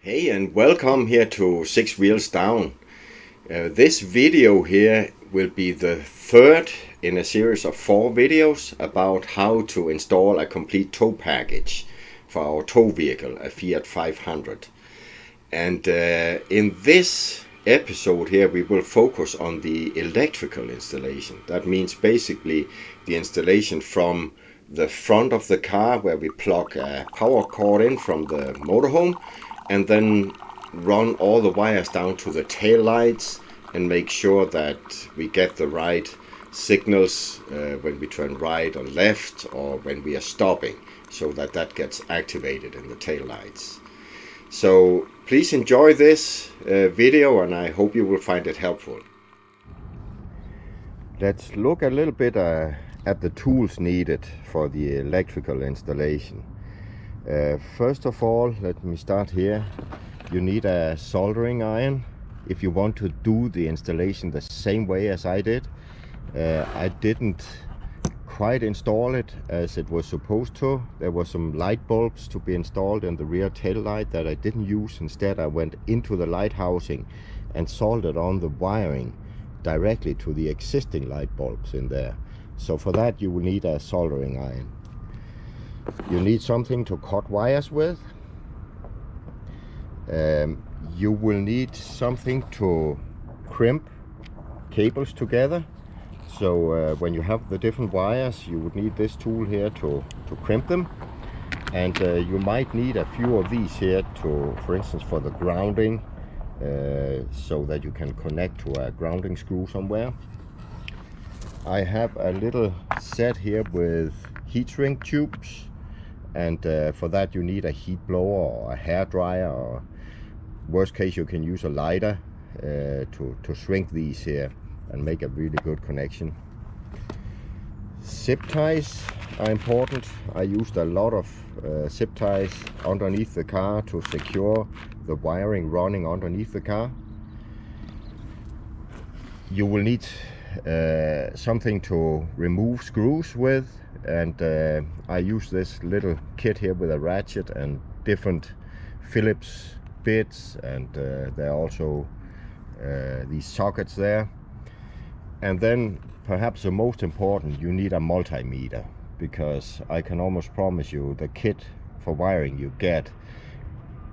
Hey, and welcome here to Six Wheels Down. This video here will be the third in a series of 4 videos about how to install a complete tow package for our tow vehicle, a Fiat 500. And in this episode here we will focus on the electrical installation. That means basically the installation from the front of the car, where we plug a power cord in from the motorhome and then run all the wires down to the tail lights and make sure that we get the right signals when we turn right or left or when we are stopping, so that gets activated in the tail lights. So please enjoy this video, and I hope you will find it helpful. Let's look a little bit at the tools needed for the electrical installation. First of all, let me start here. You need a soldering iron if you want to do the installation the same way as I did. I didn't quite install it as it was supposed to. There were some light bulbs to be installed in the rear tail light that I didn't use. Instead, I went into the light housing and soldered on the wiring directly to the existing light bulbs in there. So for that you will need a soldering iron. You need something to cut wires with. You will need something to crimp cables together. So when you have the different wires, you would need this tool here to crimp them. And you might need a few of these here to, for instance, for the grounding, so that you can connect to a grounding screw somewhere. I have a little set here with heat shrink tubes, and for that you need a heat blower or a hair dryer, or worst case you can use a lighter to shrink these here and make a really good connection. Zip ties are important. I used a lot of zip ties underneath the car to secure the wiring running underneath the car. You will need something to remove screws with, and I use this little kit here with a ratchet and different Phillips bits, and there are also these sockets there. And then perhaps the most important, you need a multimeter, because I can almost promise you the kit for wiring you get,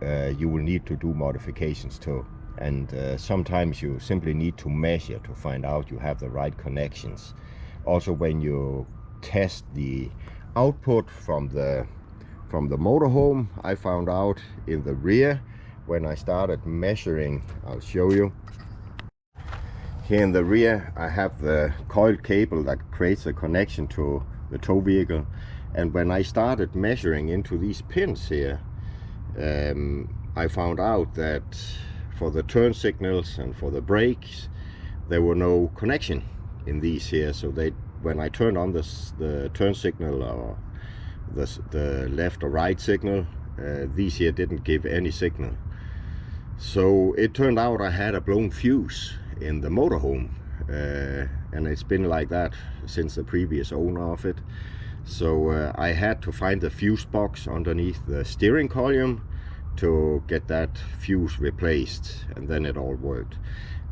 you will need to do modifications to. And sometimes you simply need to measure to find out you have the right connections. Also, when you test the output from the motorhome, I found out in the rear when I started measuring. I'll show you. Here in the rear I have the coiled cable that creates a connection to the tow vehicle, and when I started measuring into these pins here, I found out that for the turn signals and for the brakes there were no connection in these here. So when I turned on the turn signal or the left or right signal, these here didn't give any signal. So it turned out I had a blown fuse in the motorhome, and it's been like that since the previous owner of it. So I had to find the fuse box underneath the steering column to get that fuse replaced, and then it all worked.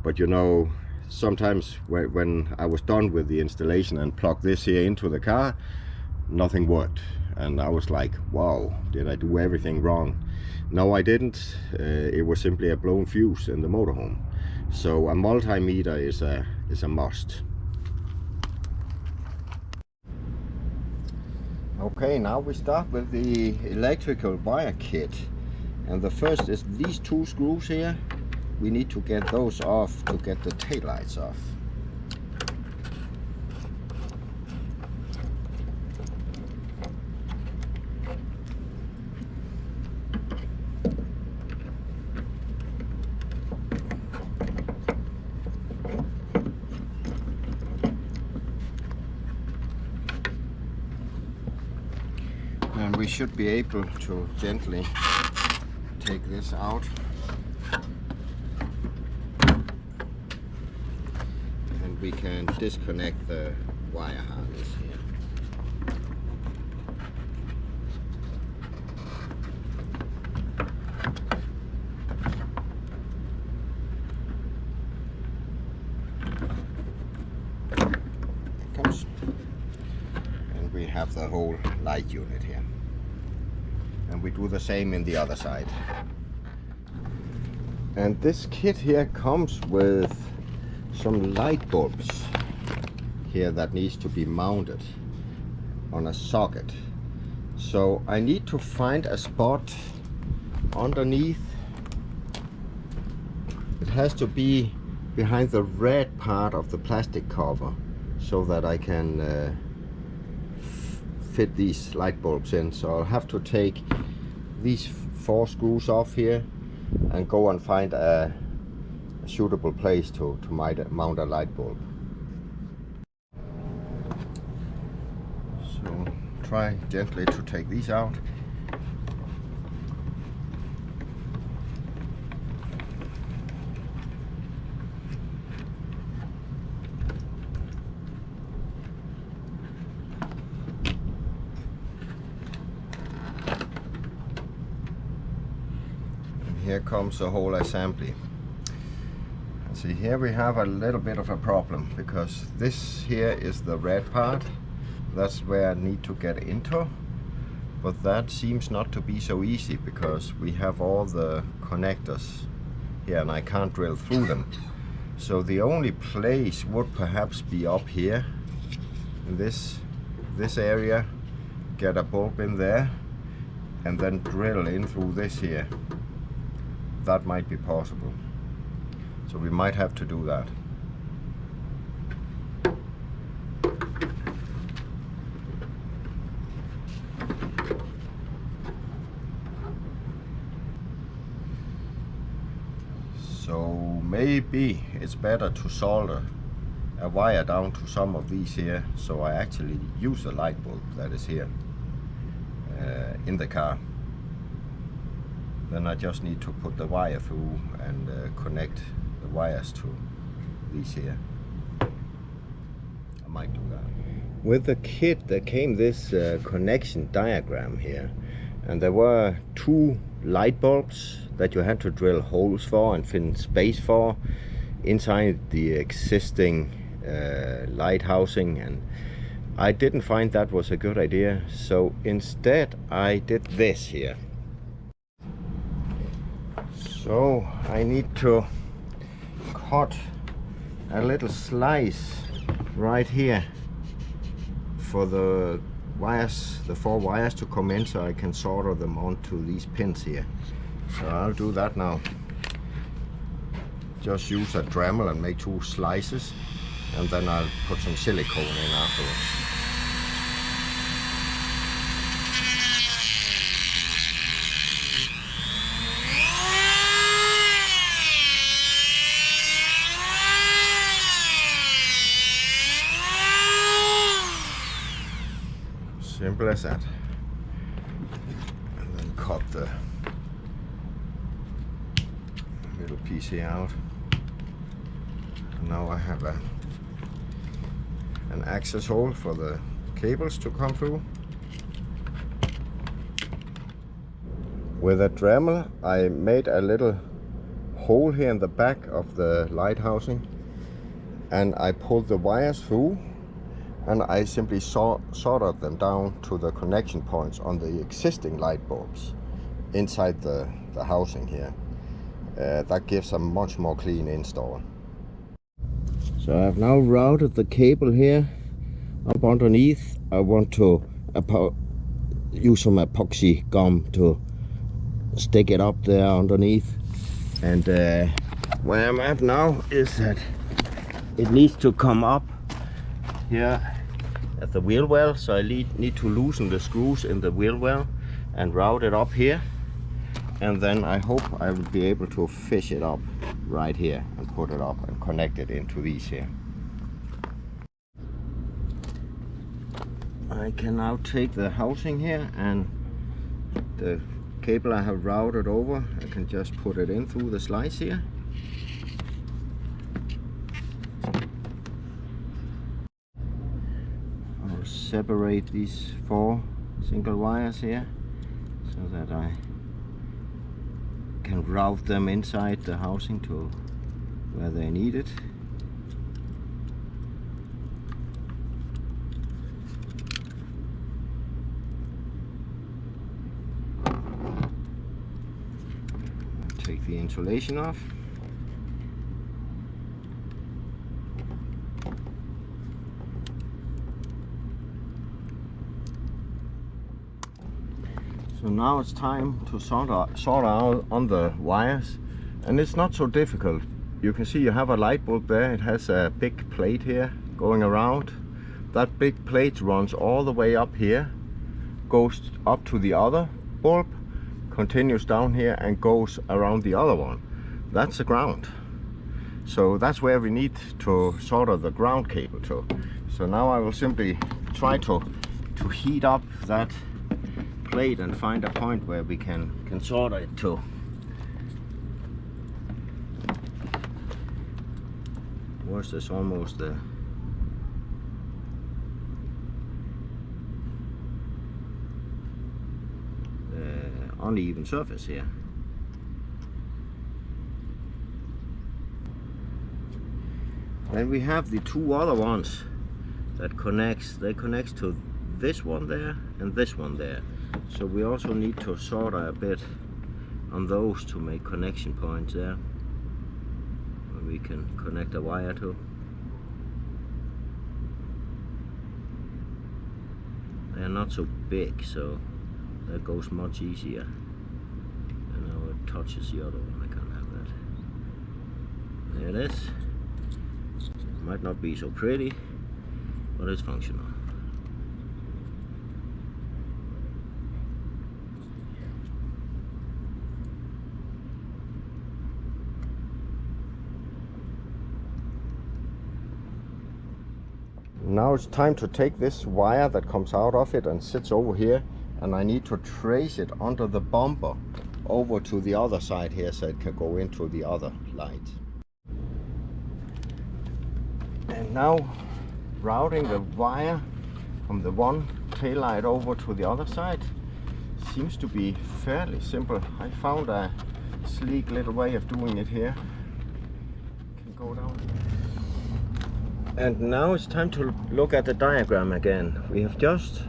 But you know, sometimes when I was done with the installation and plugged this here into the car, nothing worked, and I was like, wow, did I do everything wrong? No, I didn't. It was simply a blown fuse in the motorhome. So a multimeter is a must. Okay, now we start with the electrical wire kit. And the first is these 2 screws here. We need to get those off to get the taillights off. And we should be able to gently take this out, and we can disconnect the wire harness here. of the whole light unit here. And we do the same in the other side. And this kit here comes with some light bulbs here that needs to be mounted on a socket. So I need to find a spot underneath. It has to be behind the red part of the plastic cover so that I can fit these light bulbs in. So I'll have to take these 4 screws off here and go and find a suitable place to mount a light bulb. So try gently to take these out. Here comes the whole assembly. And see, here we have a little bit of a problem, because this here is the red part. That's where I need to get into, but that seems not to be so easy because we have all the connectors here and I can't drill through them. So the only place would perhaps be up here in this area, get a bulb in there and then drill in through this here. That might be possible. So we might have to do that. So maybe it's better to solder a wire down to some of these here, so I actually use the light bulb that is here in the car. Then I just need to put the wire through and connect the wires to these here. I might do that. With the kit there came this connection diagram here, and there were 2 light bulbs that you had to drill holes for and find space for inside the existing light housing, and I didn't find that was a good idea. So instead I did this here. So I need to cut a little slice right here for the wires, the 4 wires to come in, so I can solder them onto these pins here. So I'll do that now. Just use a Dremel and make 2 slices, and then I'll put some silicone in afterwards. Simple as that. And then cut the little piece here out. And now I have an access hole for the cables to come through. With a Dremel I made a little hole here in the back of the light housing, and I pulled the wires through, and I simply soldered them down to the connection points on the existing light bulbs inside the housing here. That gives a much more clean install. So I've now routed the cable here up underneath. I want to use some epoxy gum to stick it up there underneath, and where I'm at now is that it needs to come up here at the wheel well, so I need to loosen the screws in the wheel well and route it up here, and then I hope I will be able to fish it up right here and put it up and connect it into these here. I can now take the housing here and the cable I have routed over, I can just put it in through the slice here. I'll separate these 4 single wires here so that I can route them inside the housing to where they need it. take the insulation off. So now it's time to sort out on the wires, and it's not so difficult. You can see you have a light bulb there. It has a big plate here going around. That big plate runs all the way up here, goes up to the other bulb, continues down here and goes around the other one. That's the ground. So that's where we need to solder the ground cable to. So now I will simply try to heat up that plate and find a point where we can solder it to. Where's this? Almost the uneven surface here. Then we have the two other ones that connects to this one there and this one there. So we also need to solder a bit on those to make connection points there where we can connect a wire to. They are not so big, so that goes much easier. And now it touches the other one. I can't have that. There it is. Might not be so pretty, but it's functional. Now it's time to take this wire that comes out of it and sits over here, and I need to trace it under the bumper over to the other side here so it can go into the other light. And now routing the wire from the one tail light over to the other side seems to be fairly simple. I found a sleek little way of doing it here. Can go down. And now it's time to look at the diagram again. We have just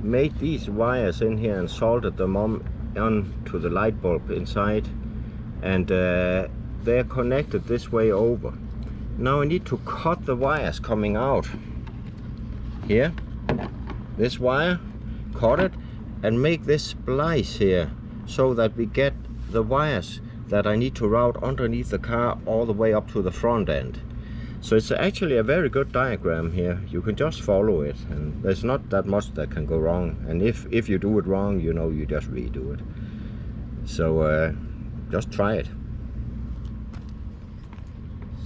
made these wires in here and soldered them on to the light bulb inside, and they're connected this way over. Now I need to cut the wires coming out here, this wire, cut it and make this splice here so that we get the wires that I need to route underneath the car all the way up to the front end. So it's actually a very good diagram here. You can just follow it, and there's not that much that can go wrong. And if you do it wrong, you know, you just redo it. So just try it.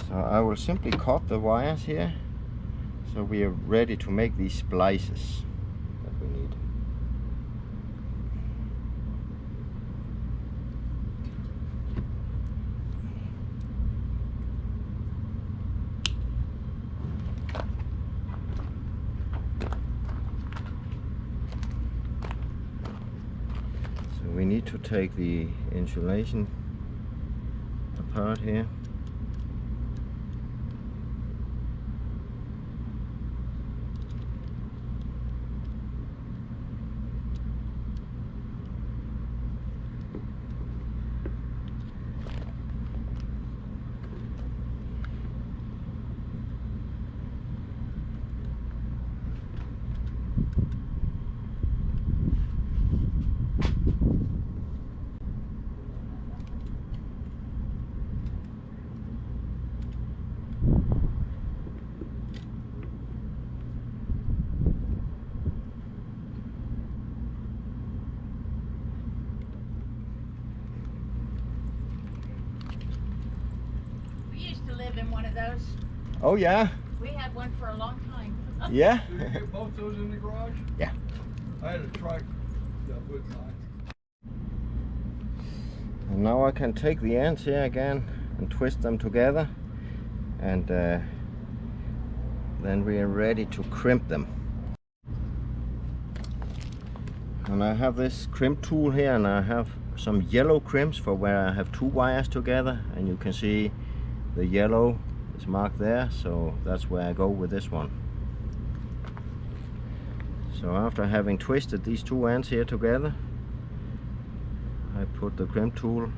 So I will simply cut the wires here, so we are ready to make these splices that we need. We need to take the insulation apart here. Live in one of those. Oh yeah? We had one for a long time. Yeah? Did you get both those in the garage? Yeah. I had a truck that would not. And now I can take the ends here again and twist them together, and then we are ready to crimp them. And I have this crimp tool here, and I have some yellow crimps for where I have two wires together, and you can see the yellow is marked there, so that's where I go with this one. So after having twisted these two ends here together, I put the crimp tool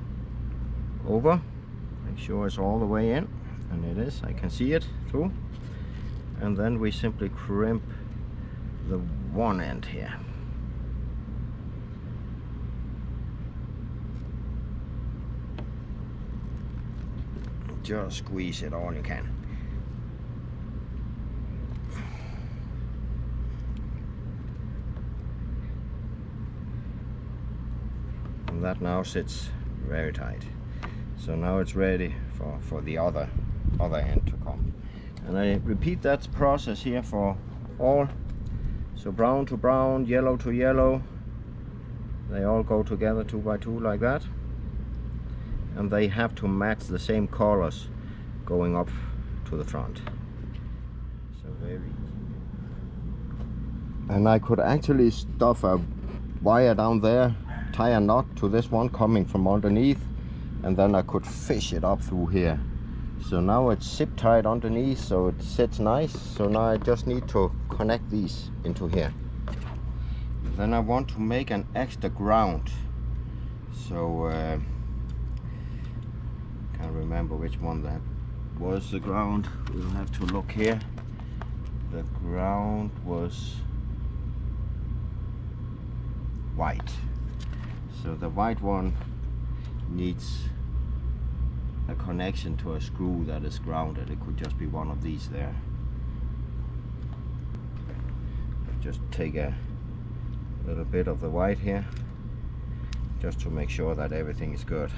over, make sure it's all the way in, and it is, I can see it through. And then we simply crimp the one end here. Just squeeze it all you can. And that now sits very tight. So now it's ready for the other end to come. And I repeat that process here for all. So brown to brown, yellow to yellow. They all go together 2 by 2 like that. And they have to match the same colors going up to the front. So very easy. And I could actually stuff a wire down there, tie a knot to this one coming from underneath, and then I could fish it up through here. So now it's zip tied underneath, so it sits nice. So now I just need to connect these into here. Then I want to make an extra ground. So can't remember which one that was the ground. We'll have to look here. The ground was white. So the white one needs a connection to a screw that is grounded. It could just be one of these there. Just take a little bit of the white here, just to make sure that everything is good.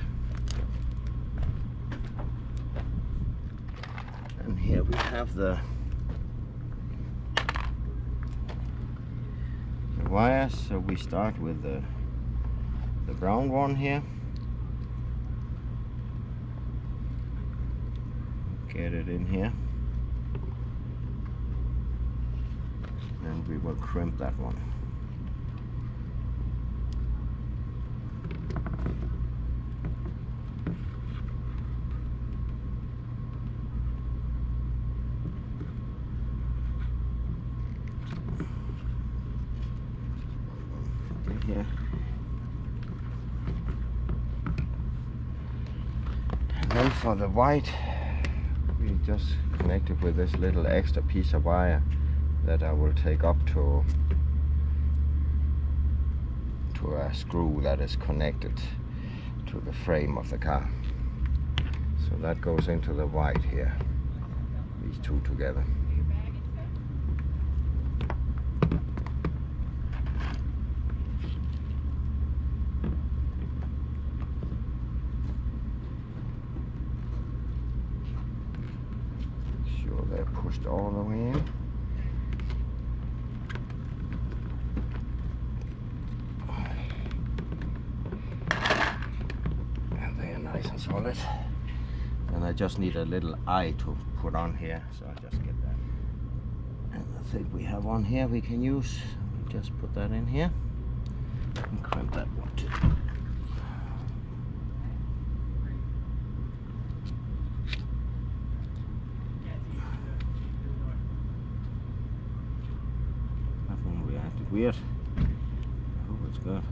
And here we have the wires. So we start with the brown one here. Get it in here. And we will crimp that one. Here. And then for the white, we just connect it with this little extra piece of wire that I will take up to a screw that is connected to the frame of the car. So that goes into the white here, these two together. They're pushed all the way in. And they are nice and solid. And I just need a little eye to put on here, so I'll just get that. And I think we have one here we can use. Just put that in here and crimp that one too. Weird. I hope it's good.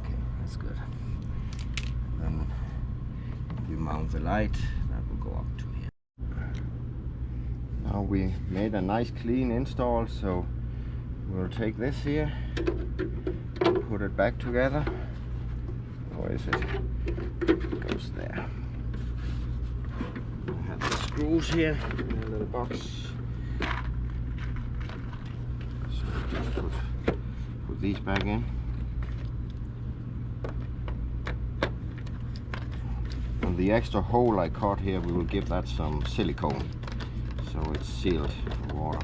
Okay, that's good. Then we mount the light. That will go up to here. Now we made a nice clean install, so we'll take this here, put it back together. Where is it? It goes there. Screws here in a little box. So just put these back in. And the extra hole I cut here, we will give that some silicone so it's sealed with water.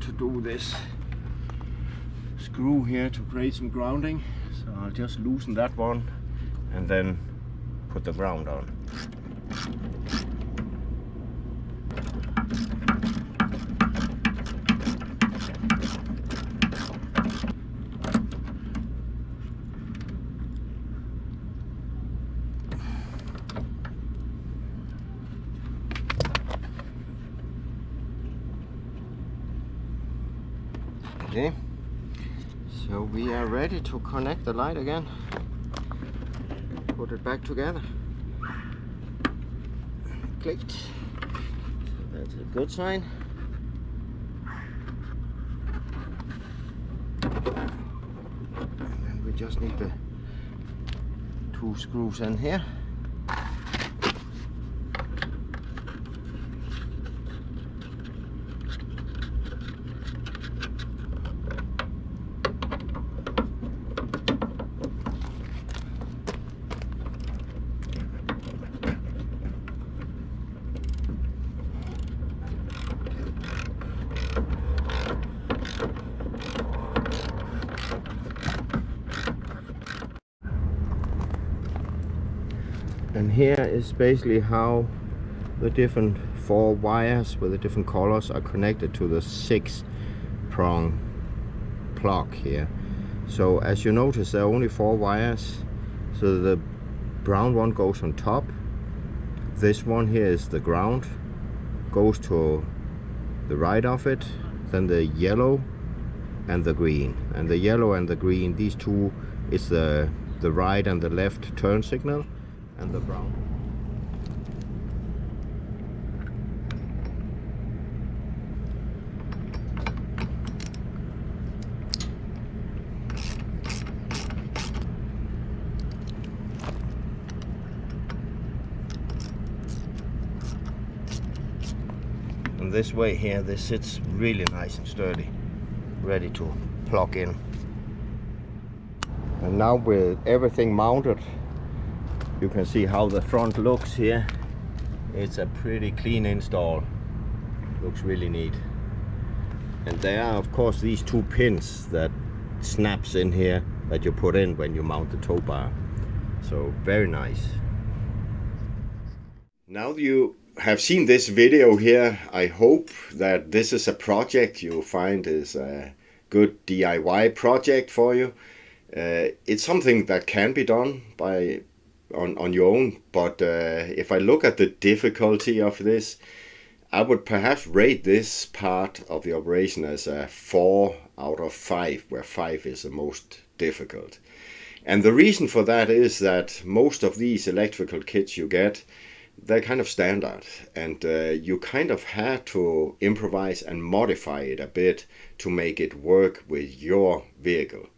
To do this screw here to create some grounding, so I'll just loosen that one and then put the ground on. Okay, so we are ready to connect the light again. Put it back together. Clicked. So that's a good sign. And then we just need the 2 screws in here. And here is basically how the different 4 wires with the different colors are connected to the 6-prong plug here. So as you notice, there are only 4 wires. So the brown one goes on top. This one here is the ground, goes to the right of it. Then the yellow and the green. And the yellow and the green, these two is the right and the left turn signal. And the brown. And this way here, this sits really nice and sturdy, ready to plug in. And now with everything mounted, you can see how the front looks here. It's a pretty clean install. Looks really neat. And there are of course these 2 pins that snaps in here that you put in when you mount the tow bar. So very nice. Now you have seen this video here, I hope that this is a project you find is a good DIY project for you. It's something that can be done on your own, but if I look at the difficulty of this, I would perhaps rate this part of the operation as a 4 out of 5, where 5 is the most difficult. And the reason for that is that most of these electrical kits you get, they're kind of standard, and you kind of had to improvise and modify it a bit to make it work with your vehicle.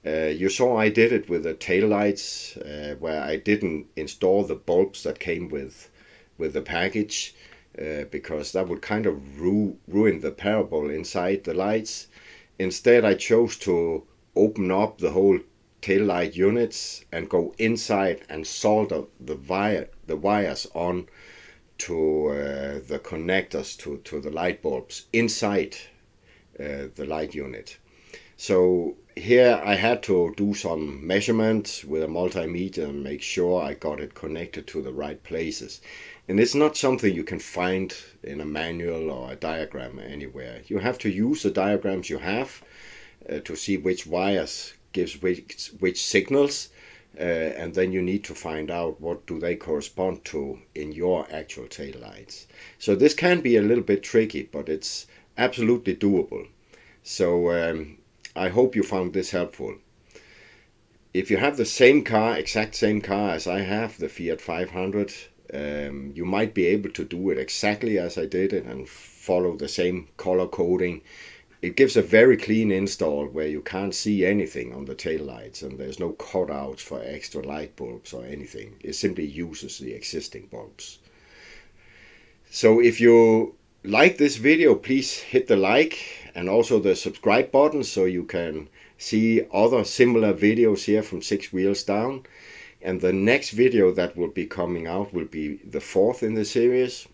You saw I did it with the tail lights, where I didn't install the bulbs that came with the package, because that would kind of ruin the parabole inside the lights. Instead, I chose to open up the whole tail light units and go inside and solder the wires on to the connectors to the light bulbs inside the light unit. So here I had to do some measurements with a multimeter and make sure I got it connected to the right places. And it's not something you can find in a manual or a diagram anywhere. You have to use the diagrams you have to see which wires gives which signals, and then you need to find out what do they correspond to in your actual tail lights. So this can be a little bit tricky, but it's absolutely doable. So I hope you found this helpful. If you have the same car, exact same car as I have, the Fiat 500, you might be able to do it exactly as I did it and follow the same color coding. It gives a very clean install where you can't see anything on the tail lights, and there's no cutouts for extra light bulbs or anything. It simply uses the existing bulbs. So if you like this video, please hit the like and also the subscribe button so you can see other similar videos here from 6 Wheels Down. And the next video that will be coming out will be the 4th in the series.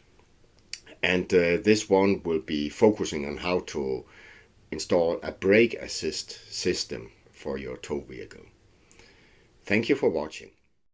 And this one will be focusing on how to install a brake assist system for your tow vehicle. Thank you for watching.